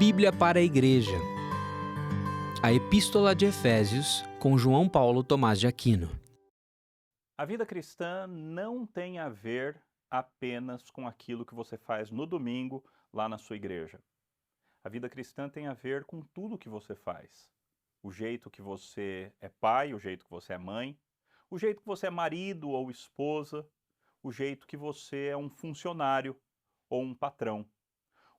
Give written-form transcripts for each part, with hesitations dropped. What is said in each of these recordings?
Bíblia para a Igreja. A Epístola de Efésios, com João Paulo Thomaz de Aquino. A vida cristã não tem a ver apenas com aquilo que você faz no domingo lá na sua igreja. A vida cristã tem a ver com tudo que você faz. O jeito que você é pai, o jeito que você é mãe, o jeito que você é marido ou esposa, o jeito que você é um funcionário ou um patrão.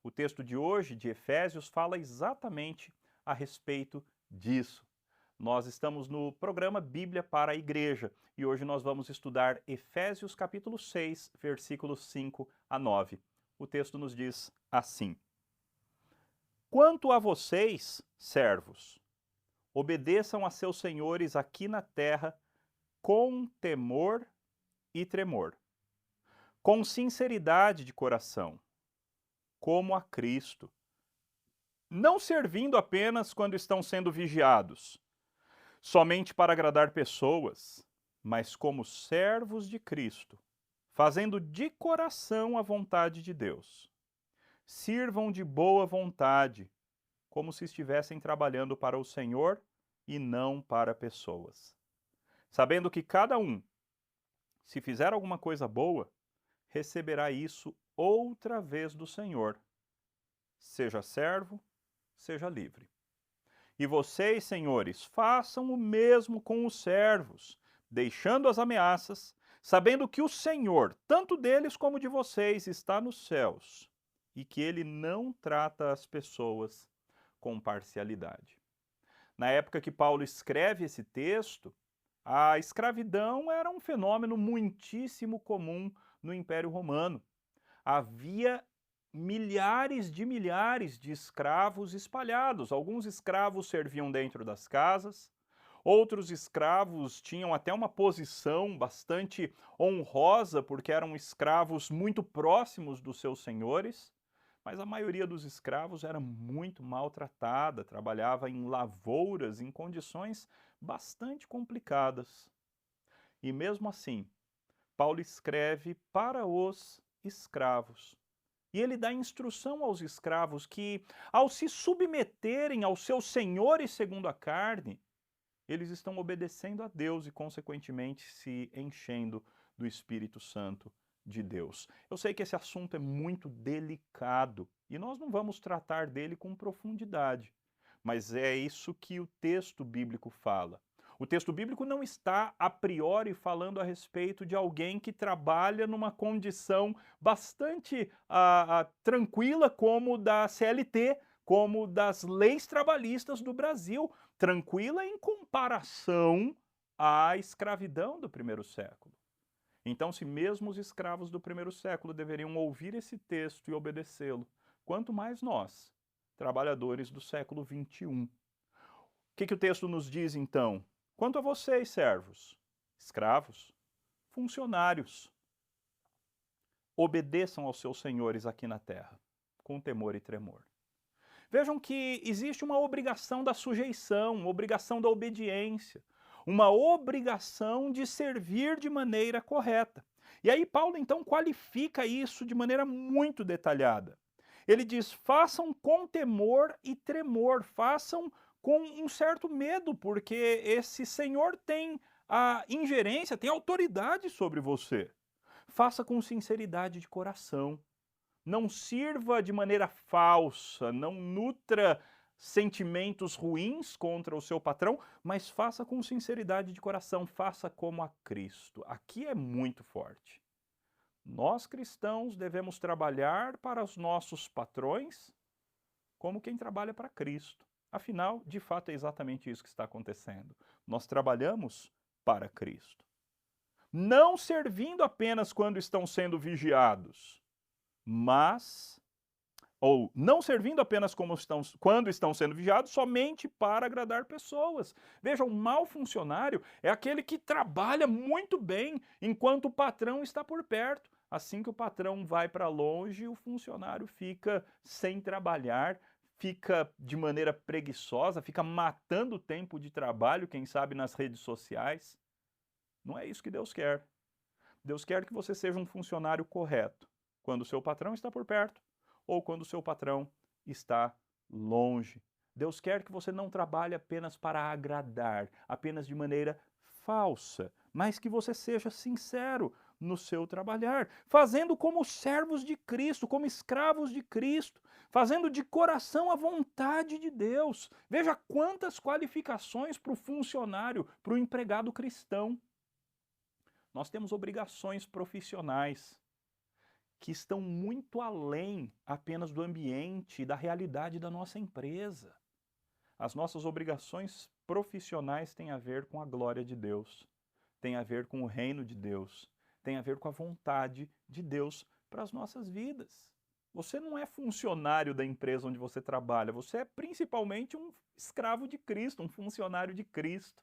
O texto de hoje, de Efésios, fala exatamente a respeito disso. Nós estamos no programa Bíblia para a Igreja e hoje nós vamos estudar Efésios capítulo 6, versículos 5 a 9. O texto nos diz assim: Quanto a vocês, servos, obedeçam a seus senhores aqui na terra com temor e tremor, com sinceridade de coração, como a Cristo, não servindo apenas quando estão sendo vigiados, somente para agradar pessoas, mas como servos de Cristo, fazendo de coração a vontade de Deus. Sirvam de boa vontade, como se estivessem trabalhando para o Senhor e não para pessoas. Sabendo que cada um, se fizer alguma coisa boa, receberá isso outra vez do Senhor. Seja servo, seja livre. E vocês, senhores, façam o mesmo com os servos, deixando as ameaças, sabendo que o Senhor, tanto deles como de vocês, está nos céus, e que ele não trata as pessoas com parcialidade. Na época que Paulo escreve esse texto, a escravidão era um fenômeno muitíssimo comum no Império Romano. Havia milhares de escravos espalhados. Alguns escravos serviam dentro das casas, outros escravos tinham até uma posição bastante honrosa, porque eram escravos muito próximos dos seus senhores, mas a maioria dos escravos era muito maltratada, trabalhava em lavouras, em condições bastante complicadas. E mesmo assim, Paulo escreve para os escravos. E ele dá instrução aos escravos que, ao se submeterem aos seus senhores segundo a carne, eles estão obedecendo a Deus e, consequentemente, se enchendo do Espírito Santo de Deus. Eu sei que esse assunto é muito delicado e nós não vamos tratar dele com profundidade, mas é isso que o texto bíblico fala. O texto bíblico não está a priori falando a respeito de alguém que trabalha numa condição bastante tranquila, como da CLT, como das leis trabalhistas do Brasil, tranquila em comparação à escravidão do primeiro século. Então, se mesmo os escravos do primeiro século deveriam ouvir esse texto e obedecê-lo, quanto mais nós, trabalhadores do século XXI. O que o texto nos diz, então? Quanto a vocês, servos, escravos, funcionários, obedeçam aos seus senhores aqui na terra, com temor e tremor. Vejam que existe uma obrigação da sujeição, uma obrigação da obediência, uma obrigação de servir de maneira correta. E aí Paulo então qualifica isso de maneira muito detalhada. Ele diz: façam com temor e tremor, façam com um certo medo, porque esse Senhor tem a ingerência, tem autoridade sobre você. Faça com sinceridade de coração. Não sirva de maneira falsa, não nutra sentimentos ruins contra o seu patrão, mas faça com sinceridade de coração, faça como a Cristo. Aqui é muito forte. Nós cristãos devemos trabalhar para os nossos patrões como quem trabalha para Cristo. Afinal, de fato, é exatamente isso que está acontecendo. Nós trabalhamos para Cristo. Não servindo apenas quando estão sendo vigiados, mas, ou não servindo apenas quando estão sendo vigiados, somente para agradar pessoas. Veja, um mau funcionário é aquele que trabalha muito bem enquanto o patrão está por perto. Assim que o patrão vai para longe, o funcionário fica sem trabalhar, fica de maneira preguiçosa, fica matando o tempo de trabalho, quem sabe nas redes sociais. Não é isso que Deus quer. Deus quer que você seja um funcionário correto, quando o seu patrão está por perto ou quando o seu patrão está longe. Deus quer que você não trabalhe apenas para agradar, apenas de maneira falsa, mas que você seja sincero no seu trabalhar, fazendo como servos de Cristo, como escravos de Cristo, fazendo de coração a vontade de Deus. Veja quantas qualificações para o funcionário, para o empregado cristão. Nós temos obrigações profissionais que estão muito além apenas do ambiente e da realidade da nossa empresa. As nossas obrigações profissionais têm a ver com a glória de Deus, têm a ver com o reino de Deus, têm a ver com a vontade de Deus para as nossas vidas. Você não é funcionário da empresa onde você trabalha, você é principalmente um escravo de Cristo, um funcionário de Cristo.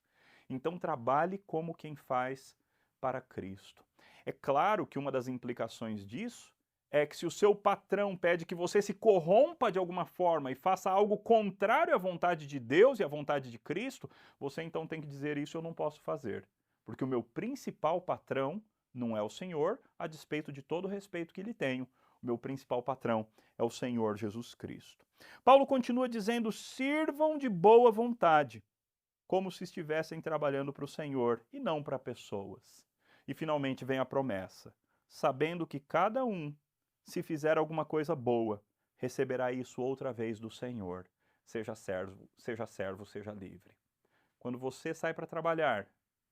Então trabalhe como quem faz para Cristo. É claro que uma das implicações disso é que se o seu patrão pede que você se corrompa de alguma forma e faça algo contrário à vontade de Deus e à vontade de Cristo, você então tem que dizer: isso eu não posso fazer, porque o meu principal patrão não é o Senhor, a despeito de todo o respeito que lhe tenho. O meu principal patrão é o Senhor Jesus Cristo. Paulo continua dizendo: sirvam de boa vontade, como se estivessem trabalhando para o Senhor e não para pessoas. E finalmente vem a promessa: sabendo que cada um, se fizer alguma coisa boa, receberá isso outra vez do Senhor. Seja servo, seja livre. Quando você sai para trabalhar,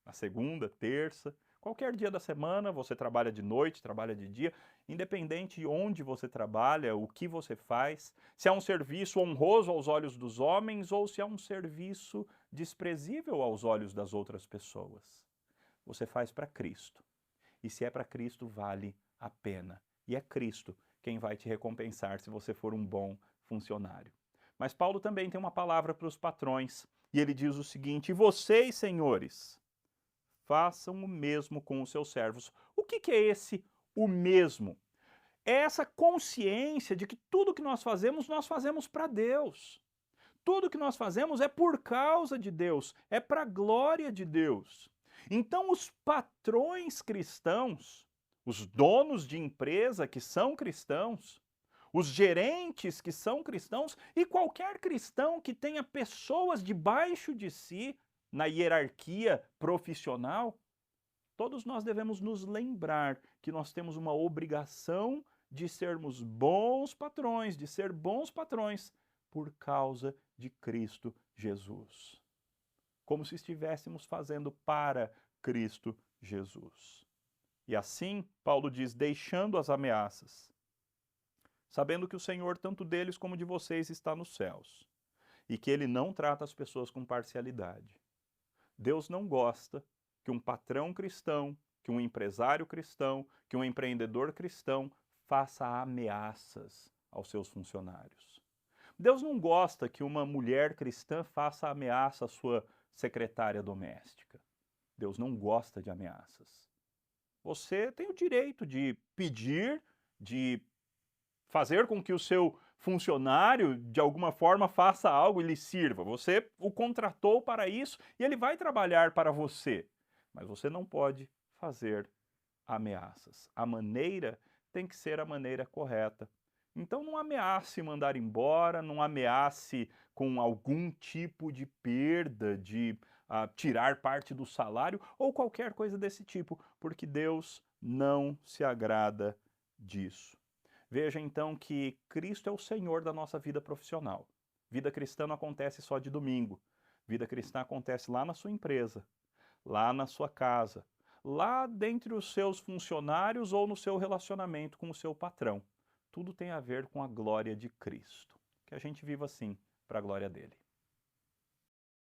na segunda, terça, qualquer dia da semana, você trabalha de noite, trabalha de dia, independente de onde você trabalha, o que você faz, se é um serviço honroso aos olhos dos homens ou se é um serviço desprezível aos olhos das outras pessoas. Você faz para Cristo. E se é para Cristo, vale a pena. E é Cristo quem vai te recompensar se você for um bom funcionário. Mas Paulo também tem uma palavra para os patrões. E ele diz o seguinte: e vocês, senhores, façam o mesmo com os seus servos. O que é esse o mesmo? É essa consciência de que tudo que nós fazemos para Deus. Tudo que nós fazemos é por causa de Deus, é para a glória de Deus. Então os patrões cristãos, os donos de empresa que são cristãos, os gerentes que são cristãos e qualquer cristão que tenha pessoas debaixo de si na hierarquia profissional, todos nós devemos nos lembrar que nós temos uma obrigação de sermos bons patrões, de ser bons patrões por causa de Cristo Jesus. Como se estivéssemos fazendo para Cristo Jesus. E assim, Paulo diz, deixando as ameaças, sabendo que o Senhor, tanto deles como de vocês, está nos céus, e que Ele não trata as pessoas com parcialidade. Deus não gosta que um patrão cristão, que um empresário cristão, que um empreendedor cristão faça ameaças aos seus funcionários. Deus não gosta que uma mulher cristã faça ameaça à sua secretária doméstica. Deus não gosta de ameaças. Você tem o direito de pedir, de fazer com que o seu funcionário, de alguma forma, faça algo e lhe sirva. Você o contratou para isso e ele vai trabalhar para você. Mas você não pode fazer ameaças. A maneira tem que ser a maneira correta. Então não ameace mandar embora, não ameace com algum tipo de perda, de tirar parte do salário ou qualquer coisa desse tipo, porque Deus não se agrada disso. Veja então que Cristo é o Senhor da nossa vida profissional. Vida cristã não acontece só de domingo. Vida cristã acontece lá na sua empresa, lá na sua casa, lá dentre os seus funcionários ou no seu relacionamento com o seu patrão. Tudo tem a ver com a glória de Cristo. Que a gente viva assim, para a glória dele.